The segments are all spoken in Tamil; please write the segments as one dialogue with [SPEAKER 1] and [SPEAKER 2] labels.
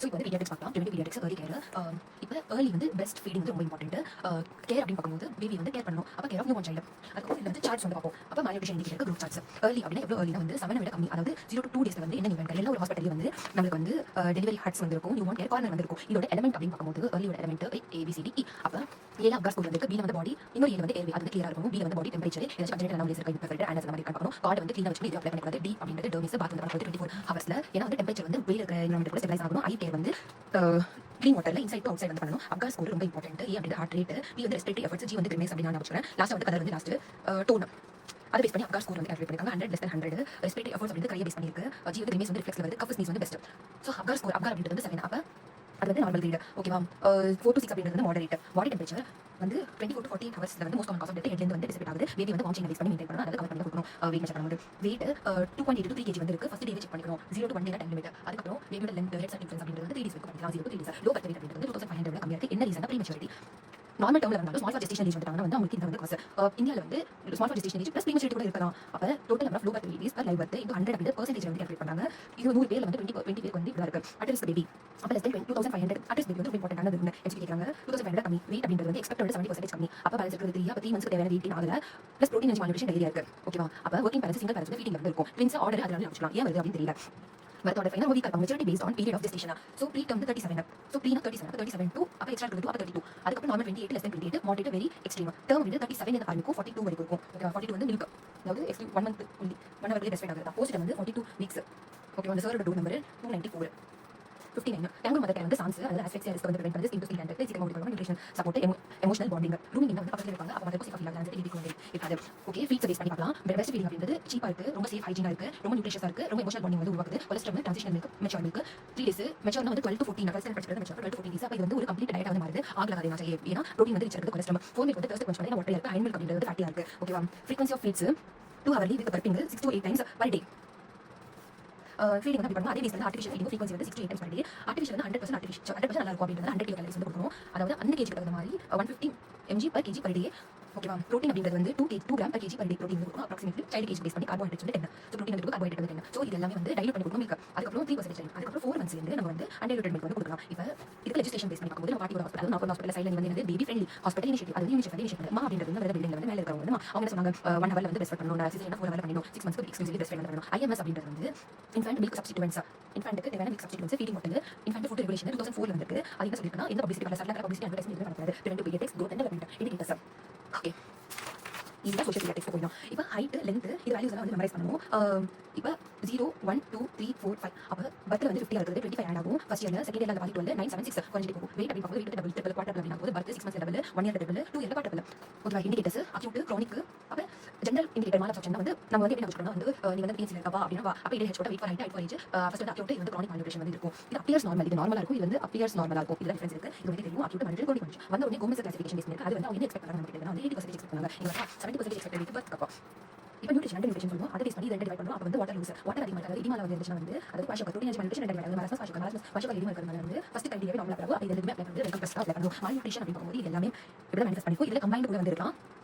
[SPEAKER 1] ஸோ இப்போ வந்து பீடியாட்ரிக்ஸ் பார்க்கலாம். Preventive paediatrics, early care. இப்போ ஏர்லி வந்து பெஸ்ட் ஃபீடிங் வந்து ரொம்ப இம்பார்ட்டன்ட். கேர் அப்படின்னு பார்க்கும்போது பேபி வந்து கேர் பண்ணணும். அப்போ care of newborn child. அதுக்கப்புறம் இதில் வந்து சார்ட்ஸ் வந்து பார்ப்போம். அப்போ malnutrition indicator group charts. Early அப்படின்னா எவ்வளோ ஏர்லினா வந்து 7 விட கம்மி, அதாவது 0 to 2 டேஸ்ல வந்து என்ன நியூ எல்லா ஒரு ஹாஸ்பிட்டல் வந்து நம்மளுக்கு வந்து டெலிவரி ஹார்ட்ஸ் வந்து இருக்கும், நியூ பார்ன் கேர் கார்னர் வந்து இருக்கும். இதோட எலிமெண்ட் அப்படின்னு பார்க்கும்போது ஏர்லியோட எலிமெண்ட் ABCDE. அப்போ ஏல அப்காஸ் ஸ்கோர் வந்து B வந்து பாடி, இன்னொரு ஏல வந்து ஏர்வே, அது வந்து கிளியரா இருக்கும். B வந்து பாடி டெம்பரேச்சர், ஏதாச்சும் கன்ஜெனிட்டல் அனாமலிஸ் இருக்கு, இப்போ ஆனஸ் அந்த மாதிரி பார்க்கணும். கார்டு வந்து க்ளீனா வச்சுக்கணும், இது அப்ளை பண்ணக்கூடாது. D அப்படின்றது டெர்மிஸ் பாத் வந்து 24 ஹவர்ஸ்ல, ஏன்னா வந்து டெம்பரேச்சர் வந்து வெளிய இருக்கிற என்விரான்மெண்ட் கூட ஸ்டெபிலைஸ் ஆகணும். ஐ கேர் வந்து க்ளீன் வாட்டர்ல இன்சைட் டு அவுட் சைட் வந்து பண்ணணும். அப்காஸ் ஸ்கோர் ரொம்ப இம்பார்ட்டன்ட். ஏ அப்படி ஹார்ட் ரேட், பி வந்து ரெஸ்பிரேட்டரி எஃபர்ட்ஸ், ஜி வந்து கிரிமேஸ் அப்படின்னு நான் வச்சுக்கிறேன். லாஸ்ட் வந்து கலர் வந்து லாஸ்ட் டோன். அதை பேஸ் பண்ணி அப்காஸ் ஸ்கோர் வந்து கால்குலேட் பண்ணிருக்காங்க. 100 less than 100 ரெஸ்பிரேட்டரி எஃபர்ட்ஸ் வந்து கையை பேஸ் பண்ணிருக்கு. ஜி வந்து கிரிமேஸ் வந்து ரிஃப்ளெக்ஸ் வருது, கஃப் ஸ்னீஸ் வந்து பெஸ்ட். ஸோ அப்காஸ் ஸ்கோர் அப்கார் அப்படின்றது வந்து 7. அப்போ அது வந்து நார்மல் கிரேட். ஓகேவா? 4 to 6 அப்படின்றது வந்து மாடரேட். பாடி டெம்பரேச்சர் வந்து 24 to 48 ஹவர்ஸ்ல வந்து most common cause of death ஹெட்ல வந்து டிசிபேட் ஆகுது. பேபி வந்து வார்ம் செயின் பேஸ் பண்ணி மெயின்டைன் பண்ணணும். அதாவது கவர் பண்ணி கொடுக்கணும். வெயிட் மெஷர் பண்ணும்போது வெயிட் 2.8 to 3 kg வந்து இருக்கு. ஃபர்ஸ்ட் டே செக் பண்ணிக்கணும். 0 to 1 டே டைம் லிமிட். அதுக்கப்புறம் பேபியோட லென்த், ஹெட் சர்க்கம்ஃபரன்ஸ் அப்படின்றது வந்து 3 days வரைக்கும் பண்ணிக்கலாம். 0 to 3 days. Low birth wait அப்படின்றது வந்து 2500 கம்மியா இருக்கு. என்ன ரீசன்? ப்ரீமெச்சூரிட்டி. நார்மல் டேர்ம்ல வந்தாலும் ஸ்மால் ஃபார் ஜெஸ்டேஷன் ஏஜ் வந்துட்டாங்கன்னா வந்து அவங்களுக்கு இந்த வந்து காசு இந்தியாவில் வந்து small for gestation age plus prematurity கூட இருக்கலாம். அப்போ total number of low birth babies per live birth into 100 அப்படின்ற பெர்சன்டேஜ் வந்து கால்குலேட் பண்ணாங்க. இது 100 பேர்ல வந்து 20 பேருக்கு வந்து இப்படி இருக்கு. அட் ரிஸ்க் பேபி அப்போ less than 2500 at risk baby வந்து இம்பார்ட்டன்டானது ஒன்று எச்சு கேட்குறாங்க. 2500 கம்மி. வெயிட் அப்படின்றது வந்து எக்ஸ்பெக்டட் 70% கம்மி. அப்போ பேலன்ஸ் இருக்கிறது 3. அப்போ 3 மந்த்ஸ்க்கு தேவையான வெயிட் ஆகல ப்ளஸ் ப்ரோட்டீன் அண்ட் மால்நியூட்ரிஷன் டெய்லியா இருக்கு. ஓகேவா? அப்போ working parents single parents feeding வந்து இருக்கும். ட்வின்ஸ் ஆர்டர் அதனால வச்சுக்கலாம். ஏன் வருது அப்படின்னு தெரியல. பர்த்தோட ஃபைனல் வீக் இருக்கும். Maturity based on period of gestation. So pre term 37. So ப்ரீனா 37, அப்போ 37 to அப்போ எக்ஸ்ட்ரா இருக்கிறது அப்போ 32. அதுக்கப்புறம் normal 28 less than 28, moderate very extreme. Term வந்து 37 இந்த இருக்கும், 42 வரைக்கும் இருக்கும். ஓகேவா? 42 வந்து மில்க், அதாவது extreme 1 month only 1 hour best ஆகுது. போஸ்ட் வந்து 42 வீக்ஸ். ஓகே, அந்த சரோட டோர் நம்பர் 294. 59 கேங்கர் மதர் கேர் வந்து சான்ஸ், அதாவது அஸ்ஃபெக்சியா ரிஸ்க் வந்து ப்ரிவென்ட் பண்ணுது. Skin to skin contact, physical motivation, nutrition support, emotional bonding. Rooming வந்து பக்கத்துல இருப்பாங்க. அப்போ வந்து சேஃப் ஃபீல் ஆகுது. அந்த வந்து இருக்காது. ஓகே, ஃபீட்ஸ் பேஸ் பண்ணி பார்க்கலாம். பெஸ்ட் ஃபீடிங் அப்படின்றது சீப்பா இருக்கு, ரொம்ப சேஃப் ஹைஜீனா இருக்கு, ரொம்ப நியூட்ரிஷியஸா இருக்கு, ரொம்ப எமோஷனல் பாண்டிங் வந்து உருவாக்குது. Cholesterol transition milk, mature milk 3 days. மெச்சூர்னா வந்து 12 to 14 ஃபர்ஸ்ட் படிச்சது மெச்சூர் 12 to 14 days. அப்போ இது வந்து ஒரு கம்ப்ளீட் டயட்டா வந்து மாறுது. ஆகல அதே மாதிரி ஏன்னா ப்ரோட்டீன் வந்து ரிச் இருக்கு, கொலஸ்ட்ரால் ஃபோர் மில்க் வந்து தர்ஸ்ட் கொஞ்சம் வாட்டர் இருக்கு, அயன் மில்க் அப்படின்றது ஃபேட்டியா இருக்கு. ஓகேவா? Frequency of feeds 2 hourly with burping 6 to 8 times per day. Feeding வந்து அப்படி பண்ணணும். அதே பேஸ்ல ஆர்டிஃபிஷியல் ஃபீடிங் ஃப்ரீக்வன்சி வந்து 6 to 8 times per day. Artificial வந்து 100% ஆர்டிஃபிஷியல் 100% நல்லா இருக்கும் அப்படின்றது 100 kcal வந்து கொடுக்கணும். அதாவது அந்த கேஜிக்கு தகுந்த மாதிரி 150 mg per kg per day. ஓகேவா? ப்ரோட்டீன் அப்படின்றது வந்து 2 gram per kg per day protein கொடுக்கணும். அப்ராக்சிமேட்லி சைல்டு கேஜ் பேஸ் பண்ணி கார்போஹைட்ரேட்ஸ் வந்து 10. ஸோ ப்ரோட்டீன் வந்து கார்போஹைட்ரேட் வந்து 10. ஸோ இது எல்லாமே வந்து டைலூட் பண்ணி கொடுக்கணும் மில்க். அதுக்கப்புறம் 3% அதுக்கப்புறம் 4 months நம்ம வந்து அன்டைலூட்டட் மில்க் வந்து கொடுக்கலாம். இப்போ இதுக்கு லெஜிஸ்லேஷன் பேஸ் பண்ணி பார்க்கும்போது நம்ம பாட்டியோட ஹாஸ்பிட்டல் நார்மல் ஹாஸ்பிட்டல் சைடில் வந்து பேபி ஃப்ரெண்ட்லி ஹாஸ்பிட்டல் இனிஷியேட்டிவ், அது இனிஷியேட்டிவ் மா அப்படின்றது வந்து பில்டிங்ல வந்து மேலே இருக்கிறவங்க வந்து அவங்க என்ன சொன்னாங்க, 1 hour வந்து பெஸ்ட் பண்ணணும், 4 hour பண்ணிடணும், 6 months எக்ஸ்க்ளூசிவ்லி பெஸ்ட் பண்ணணும். IMS அப்படின்றது வந்து இன்ஃபேண்ட் மில்க் சப்ஸ்டிட்யூவன்ஸ். இன்ஃபேண்ட்டுக்கு தேவையான milk substitutes feeding bottle infant food regulation 2004 வந்திருக்கு. அது என்ன சொல்லிருக்குன்னா இந்த பப்ளிசிட்டி பண்ண சர்லா பப்ளிசிட்டி அட்வர்டைஸ்மென்ட் பண்ணக்கூடாது. Preventive paediatrics growth and development indicators. Okay, இதுதான் சோஷியல் பீடியாட்ரிக்ஸ் போயிடும். இப்போ ஹைட், லென்த், இது வேல்யூஸ் எல்லாம் வந்து மெமரைஸ் பண்ணணும். இப்போ 0 1 2 3 4 5 அப்போ பர்த்ல வந்து 50 இருக்குது, 25 ஆட் ஆகும். ஃபர்ஸ்ட் இயர்ல செகண்ட் இயர்ல அந்த பாதி 12 9 7 6 குறைஞ்சிட்டு போகும். வெயிட் அப்படி பார்க்கும்போது வெயிட் டபுள் ட்ரிபிள் குவார்டர் அப்படினா போது birth 6 months double, 1 year double, 2 year quarter. ஓகேவா? இண்டிகேட்டர்ஸ் அக்யூட், கிரானிக், அப்போ ஜெனரல் இண்டிகேட்டர் மால் அப்சர்ப்ஷன் வந்து நம்ம வந்து எப்படி வச்சுக்கணும் வந்து நீ வந்து பிஎன்சி இருக்கா அப்படினா அப்போ இடையில H weight for height for age first வந்து அக்யூட், இது வந்து கிரானிக் மால்நியூட்ரிஷன் வந்து இருக்கும். இது அப்பியர்ஸ் நார்மல், இது நார்மலா இருக்கும், இது வந்து அப்பியர்ஸ் நார்மலா இருக்கும். இதுல டிஃபரன்ஸ் இருக்கு. இது வந்து தெரியும். அக்யூட் மால்நியூட்ரிஷன் கிரானிக் மால்நியூட்ரிஷன் வந்த உடனே கோமெஸ் கிளாசிஃபிகேஷன் பேஸ் பண்ணிருக்கு. அது வந்து அவங்க எக்ஸ்பெக்ட் பண்ணாங்க, நமக்கு வந்து 80% எக்ஸ்பெக்ட் பண்ணாங்க. இங்க 70% எக்ஸ்பெக்ட் பண்ணிருக்கு பர்த் கப்பா. இப்போ நியூட்ரிஷன் அண்ட் நியூட்ரிஷன் சொல்லுவோம். அதை பேஸ் பண்ணி ரெண்டு டிவைட் பண்ணுவோம். அப்போ வந்து வாட்டர் லூஸ், வாட்டர் அதிகமாக இருக்காது. இடிமால வந்து இருந்துச்சுன்னா வந்து அது பாஷா ப்ரோட்டீன் அண்ட் நியூட்ரிஷன் ரெண்டு டிவைட் மரசஸ் பாஷா இடிமா இருக்கிறதுனால வந்து ஃபர்ஸ்ட் கைடியாவே நார்மலா இருக்கும். அப்போ இது ரெண்டுமே அப்ளை பண்ணுறது வெல்கம் ப்ளஸ் அப்ளை பண்ணுவோம். மால்நியூட்ரிஷன் அப்படின்னு பார்க்கும்போது இது எல்லாமே இப்படி மேனிஃபெஸ்ட் பண்ணிக்கும். இதில் கம்பைண்ட் கூட வந்து இருக்கலாம்.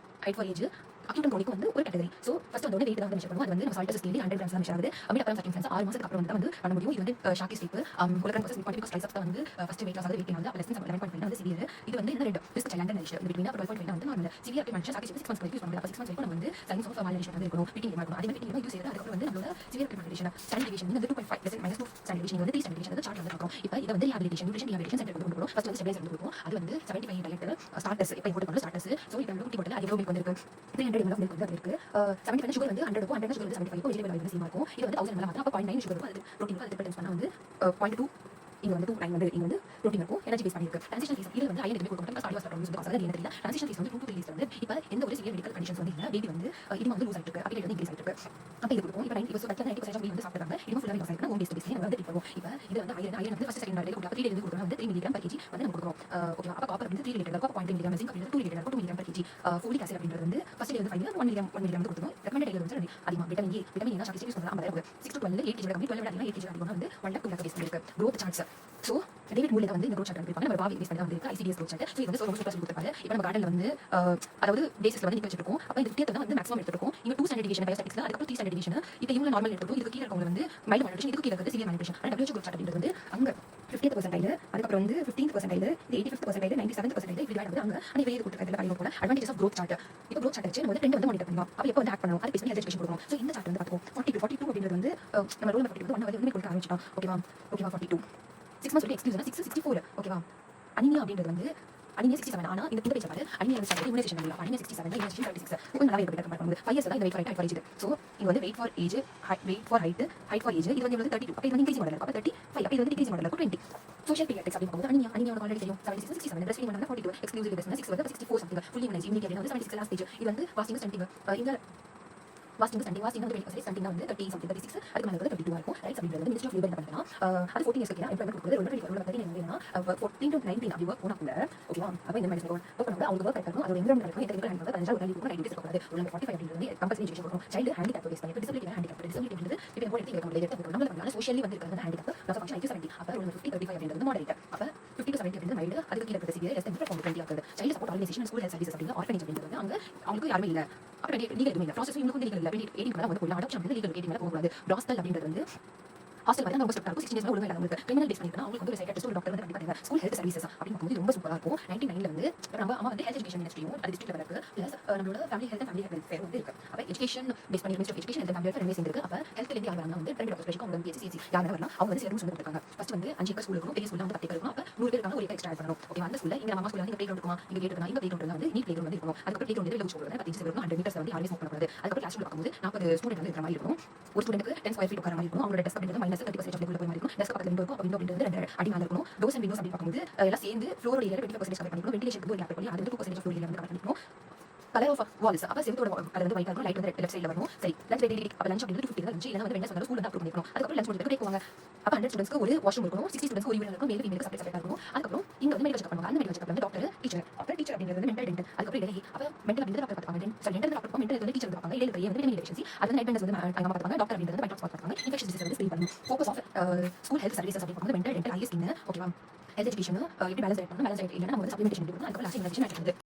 [SPEAKER 1] Height for age acute and chronic வந்து ஒரு கேட்டகரி. ஸோ ஃபர்ஸ்ட் வந்து வெயிட் தான் மெஷர் பண்ணுவோம். அது வந்து நம்ம சால்ட் ஸ்கேல் 100 grams தான் மெஷர் ஆகுது. அப்படி அப்புறம் சர்க்கம்ஃபரன்ஸ் 6 மாசத்துக்கு அப்புறம் வந்து பண்ண முடியும். இது வந்து ஷாக்கி ஸ்டேப் உலகம் ப்ராசஸ் பாயிண்ட் ஸ்லைஸ் தான் வந்து ஃபர்ஸ்ட் வெயிட் லாஸ் ஆகுது. வெயிட் வந்து லெஸ் தென் 11.5 வந்து சிவியர். இது வந்து இந்த ரெண்டு risk child and Nish between 12.5 வந்து நார்மல். சிவியர் அப்படி மனுஷன் ஷாக்கி 6 months யூஸ் பண்ணலாம். அப்போ 6 months வரைக்கும் நம்ம வந்து சைன்ஸ் ஆஃப் மால்நியூட்ரிஷன் வந்து இருக்கணும். பிட்டிங் இருக்கணும். அதே மாதிரி பிட்டிங் யூஸ் செய்யறது. அதுக்கப்புறம் வந்து நம்மளோட சிவியர் மால்நியூட்ரிஷன் ஸ்டாண்டர்ட் டிவியேஷன் வந்து 2.5 -2 ஸ்டாண்டர்ட் டிவியேஷன் வந்து 3 ஸ்டாண்டர்ட் டிவியேஷன் வந்து சார்ட் வந்து பார்க்கறோம். இப்போ இது வந்து ரிஹாபிலிட்டேஷன் நியூட்ரிஷன் ரிஹாபிலிட்டேஷன் சென்டர் வந்து கொடுக்கணும். ஃபர்ஸ்ட் வந்து ஸ்டெபிலைசர் வந்து கொடுக்கும். அது வந்து 75 டயட் ஸ்டார்டர்ஸ் இப்போ இம்போர்ட் பண்ண ஸ்டார்டர்ஸ். ஸோ இப்போ நம்ம ஊட்டி போட்டல அது எவ்வளவு மில்க் வந்து இருக்கு 300 ml மில்க் வந்து இருக்கு. 75 சுகர் வந்து 100 100 சுகர் வந்து 75 வெஜிடபிள் ஆயில் வந்து சேமா இருக்கும். இது வந்து 1000 ml மாத்திரம். அப்போ 0.9 சுகர் இருக்கும். அது ப்ரோட்டீன் அது டிபெண்டன்ஸ் பண்ணா வந்து 0.2 இங்க வந்து 2 வந்து இங்க வந்து ப்ரோட்டீன் இருக்கும். எனர்ஜி பேஸ் பண்ணிருக்கு. ட்ரான்சிஷன் ஃபேஸ் இது வந்து அயன் எதுமே கொடுக்க மாட்டாங்க. கார்டியோவாஸ்குலர் யூஸ் காசு அது என்ன தெரியல. ட்ரான்சிஷன் ஃபேஸ் வந்து 2 to 3 days வந்து இப்போ எந்த ஒரு சிவியர் மெடிக்கல் கண்டிஷன்ஸ் வந்து இல்ல. பேபி வந்து இது வந்து லூஸ் ஆயிட்டு இருக்கு. அப்படி வந்து இன்க்ரீஸ் ஆயிட்டு இருக்கு. அப்போ இது கொடுக்கும். இப்போ 90% பேபி வந்து சாப்பிடுறாங்க. இது ஃபுல்லா லாஸ் ஆயிருக்கு. ஹோம் பேஸ்ட் பேஸ்ல நம்ம வந்து ட்ரீட் பண்ணுவோம். இப்போ இது வந்து அயன் வந்து ஃபர்ஸ்ட் செகண்ட் டே கொடுக்கலாம். 3 டேஸ் கொடுக்கணும். வந்து 3 mg per kg வந்து நம்ம கொடுக்குறோம். ஓகேவா? அப்போ காப்பர் வந்து 3 ரிலேட்டட் இருக்கும். 0.3 mg ஜிங்க் அப்படின்றது 2 ரிலேட்டட் இருக்கும். 2 mg per kg folic acid அப்படின்றது வந்து ஃபர்ஸ்ட் டே வந்து 5 1 mg வந்து கொடுக்கணும். ரெக்கமெண்டட் டேல வந்து அதிகமா விட்டமின் ஏ ஷாக்கி யூஸ் பண்ணலாம். 50 6 to 12 8 kg கம்மி 12 விட அதிகமா 8 kg அதிகமா வந்து 1 lakh 2 lakh பேஸ் பண்ணிருக்கு. growth charts. So David Mule வந்து இந்த growth chart அனுப்பியிருப்பாங்க. நம்ம பாவி பேஸ் பண்ணி தான் வந்திருக்கு ICDS growth chart. ஸோ இது வந்து ரொம்ப சூப்பராக சொல்லி கொடுத்துருப்பாரு. இப்போ நம்ம கார்டனில் வந்து அதாவது பேசிஸ்ல வந்து நிற்க வச்சிருக்கோம். அப்போ இந்த 50th தான் வந்து மேக்ஸிமம் எடுத்துருக்கோம். இங்கே 2 ஸ்டாண்டர்ட் டிவிஷன் பயோஸ்டாட்டிக்ஸ்ல, அதுக்கப்புறம் 3 ஸ்டாண்டர்ட் டிவிஷன். இப்போ இவங்க நார்மல் எடுத்துருக்கோம். இதுக்கு கீழே இருக்கவங்க வந்து மைல்டு மால்நியூட்ரிஷன், இதுக்கு கீழே இருக்கிறது சிவியர் மால்நியூட்ரிஷன். ஆனால் WHO growth chart அப்படின்றது வந்து அங்கே 50th percentile, அதுக்கப்புறம் வந்து 15th percentile, இந்த 85th percentile, 97th percentile இப்படி டிவைட் ஆகுது. அங்கே ஆனால் வெளியே கொடுத்துருக்காங்க பாருங்க போல அட்வான்டேஜஸ் ஆஃப் growth chart. இப்போ growth chart வச்சு நம்ம வந்து ட்ரெண்ட் வந்து மானிட்டர் பண்ணலாம். அப்போ எப்போ வந்து ஆக்ட் பண்ணணும், அது பேஸ் பண்ணி எஜுகேஷன் கொடுக்கணும். ஸோ இந்த சார்ட் வந்து பார்த்துக்கோம். 42 அப்படின்றது வந்து நம்ம ரோல் நம்பர் 42 வந்து கொடுக்க ஆரம்பிச்சிட்டோம். ஓகேவா 42 6 months சொல்லி எக்ஸ்க்ளூசிவ் 64. ஓகேவா அனிமியா அப்படின்றது வந்து அனிமியா 67. ஆனால் இந்த பேஜ் பாரு அனிமியா வந்து ஸ்டார்ட் இம்யூனைசேஷன் பண்ணலாம். Anaemia 67 immunisation 36. கொஞ்சம் நல்லா இருக்கு கம்பேர் பண்ணும்போது 5 இயர்ஸ் தான் இந்த weight for height for age. So இங்க வந்து weight for age, weight for height, height for age இது வந்து 32. அப்போ இது வந்து இன்க்ரீஸ் மாடல். அப்போ 35. அப்போ இது வந்து டிக்ரீஸ் மாடல். 20. சோஷியல் பீடியாட்ரிக்ஸ் அப்படி பார்க்கும்போது அனிமியா ஆல்ரெடி தெரியும். 76 67 பிரஸ்ட் ஃபீடிங் வந்து 42 எக்ஸ்க்ளூசிவ் பேஸ் 6 வந்து 64 சம்திங் ஃபுல்லி இம்யூனைஸ் இம்யூனிட்டி வந்து 76 லாஸ்ட் ஸ்டேஜ். இது வந்து வாஸ்டிங் ஸ்டண்டிங் இந்த வாஸ்டிங் வந்து 20% ஸ்டண்டிங் வந்து 30 சம்திங் 36 அதுக்கு மேலே 32 இருக்கும். ரைட் அப்படின்றது வந்து மினிஸ்ட்ரி ஆஃப் லேபர் என்ன பண்ணலாம் அது 14 இயர்ஸ்க்கு எம்ப்ளாய்மெண்ட் கொடுக்குறது. ஒரு 13 என்னன்னா 14 to 19 அப்படி ஒர்க் போனா கூட ஓகேவா. அப்போ இந்த மாதிரி ஒர்க் பண்ணும்போது அவங்க ஒர்க் இருக்கும். அதோட என்விரான்மெண்ட் இருக்கும். எந்த ஹேண்ட் வந்து 15 ஒரு இருக்கும். ரைட் இருக்கக்கூடாது. ஒரு 45 அப்படின்றது கம்பல்சரி எஜுகேஷன் கொடுக்கும். சைல்டு ஹேண்டிகேப் பேஸ் பண்ணி டிசபிலிட்டி அப்படின்றது இப்போ எவ்வளோ எடுத்து வைக்க முடியாது. நம்ம பண்ணலாம் சோஷியலி வந்து இருக்கிறது ஹேண்டிகேப் நான் ஃபங்க்ஷன் IQ 70. அப்போ ஒரு 50 35 அப்படின்றது மாடரேட். அப்போ 50 to 70 அப்படின்றது மைல்டு. அதுக்கு கீழே இருக்கிறது சிவியர் லெஸ் தென் 20 ஆகுது. Child support organisation school health services அப்படிங்கிற ஆர்ஃபனேஜ் அப்படின்றது அங்கே அவங்களுக்கு யாருமே இல்லை. அப்புறம் லீகல் எதுவுமே இல்லை. ப்ராசஸ் இவங்களுக்கு வந்து லீகல் இல்லை. 18 மேலே வந்து போயிடலாம். அடாப்ஷன் வந்து லீகல் 18 மேலே போகக்கூடாது. ப்ராஸ்டல் அப்படின்றது வந்து ஹாஸ்டல் மாதிரி ரொம்ப ஸ்ட்ரிக்டாக இருக்கும். 16 டேஸ் ஒழுங்காக உங்களுக்கு கிரிமினல் பேஸ் பண்ணிருக்கா அவங்களுக்கு வந்து ஒரு சைக்காட்ரிஸ்ட் ஒரு டாக்டர் வந்து கண்டிப்பாக தேவை. ஸ்கூல் ஹெல்த் சர்வீசஸ் அப்படின்னு பார்க்கும்போது ரொம்ப சூப்பராக இருக்கும். 99ல வந்து நம்ம அம்மா வந்து ஹெல்த் எஜுகேஷன் மினிஸ்ட்ரியும் அது டிஸ்ட்ரிக்ட் லெவல் இருக்கு. ப்ளஸ் நம்மளோட family health and family welfare வந்து இருக்கு. அப்போ எஜுகேஷன் பேஸ் பண்ணி ministry of education and family welfare ரெண்டு சேர்ந்து இருக்கு. அப்போ ஹெல்த்லேருந்து யார் வராங்க வந்து 2 டாக்டர் ஸ்பெஷல் அவங்க PHC யார் வரலாம் அவங்க வந்து சில ரூல்ஸ் வந்து கொடுத்துருக்காங்க. ஃபர்ஸ்ட் வந்து 5 ஏக்கர் ஸ்கூல் இருக்கும். பெரிய ஸ்கூல்ல வந்து 10 ஏக்கர் இருக்கும். அப்போ 100 பேர் இருக்காங்க. ஒரு ஏக்கர் எக்ஸ்ட்ரா ஆட் பண்ணணும். ஓகே அந்த ஸ்கூல்ல இங்க நம்ம ஸ்கூல்ல வந்து பிளேகிரவுண்ட் இருக்குமா இங்க கேட் இருக்குமா இந்த பிளேகிரவுண்ட்ல வந்து நீட் பிளேகிரவுண்ட் வந்து இருக்கும். அதுக்கப்புறம் பிளேகிரவுண்ட் வந்து லெவல் ஸ்கூல்ல 15 இருக்கும். 100 மீட்டர்ஸ் வந்து யாருமே ஸ்மோக் பண்ணக்கூடாது. அதுக்கப்புறம் கிளாஸ் ரூம் பார்க்கும்போது 40 ஸ்டூடெண்ட் வந்து இருக்கிற மாதிரி இருக்கும். ஒரு ஸ்டூடெண்ட்க்கு 10 ஸ்கொயர் ஃபீட் உட்கார மாதிரி இருக்கும். அவங்களோட டெஸ்க் அப்படின்றது -30% அப்படிக்குள்ள போய் மாதிரி இருக்கும். டெஸ்க் பக்கத்துல இருக்கும். அப்போ அப்படின்றது 2 அடி மேல இருக்கும். டோர்ஸ் அண்ட் விண்டோஸ் அப்படி பார்க்கும்போது எல்லாம் சேர்ந்து ஃப்ளோர் ஏரியா 25% கவர் பண்ணிக்கணும். வென்டிலேஷனுக்கு ஒரு லேப் பண்ணி அது வந்து 2% ஃப்ளோர் ஏரியா வந்து கவர் பண்ணிக்கணும். கலர் ஆஃப் வால்ஸ் அப்போ செவத்தோட கலர் வந்து ஒயிட் இருக்கும். லைட் வந்து லெஃப்ட் சைடில் வரும். சரி லஞ்ச் ரெடி. அப்போ லஞ்ச் அப்படின்றது 250 தான் லஞ்ச் இல்லைனா வந்து 2 சொன்னாலும் ஸ்கூல் வந்து அப்ரூவ் பண்ணிக்கணும். அதுக்கப்புறம் லஞ்ச் முடிஞ்சு கேட்குவாங்க. அப்போ 100 ஸ்டூடெண்ட்ஸ்க்கு ஒரு வாஷ்ரூம் இருக்கணும். 60 ஸ்டூடெண்ட்ஸ்க்கு ஒரு யூரின் இருக்கும். மேல் ஃபீமேலுக்கு செப்பரேட் இருக்கும். அதுக்கப்புறம் இங்க வந்து மெடிக்கல் செக்அப் பண்ணுவாங்க. அந்த மெடிக்கல் செக்அப் வந்து டாக்டர் டீச்சர் அப்புறம் டீச்சர் அப்படிங்கிறது வந்து மென்டல் டென்டல் அதுக்கப்புறம் இடையே அப்போ மென்டல் அப்படிங்கிறது டாக்டர் பார்ப்பாங்க. சரி டென்டல் டாக்டர் பார்ப்பாங்க. மென்டல் வந்து டீச்சர் பார்ப்பாங்க. இடையில இருக்கிற வந்து விட்டமின் டெஃபிஷியன்சி அது வந்து நைட் மென்டல்ஸ் வந்து அங்க பார்ப்பாங்க. டாக்டர் அப்படிங்கிறது பைட்டாக்ஸ் பார்ப்பாங்க. இன்ஃபெக்ஷன் டிசீஸ் வந்து ஸ்கிரீன் பண்ணணும். Focus of school health services அப்படி பார்க்கும்போது மென்டல் டென்டல் ஐ ஸ்கின் ஓகேவா ஹெல்த் எஜுகேஷன் எப்படி பேலன்ஸ் பண்ணணும் பேலன்ஸ் இல்லைனா நம்ம வந்து சப்ளிமெண்டேஷன் கொடுக்கணும். அதுக்கப்புறம் லாஸ்ட் இன்ஜெக்ஷன் ஆட் பண்ணுது.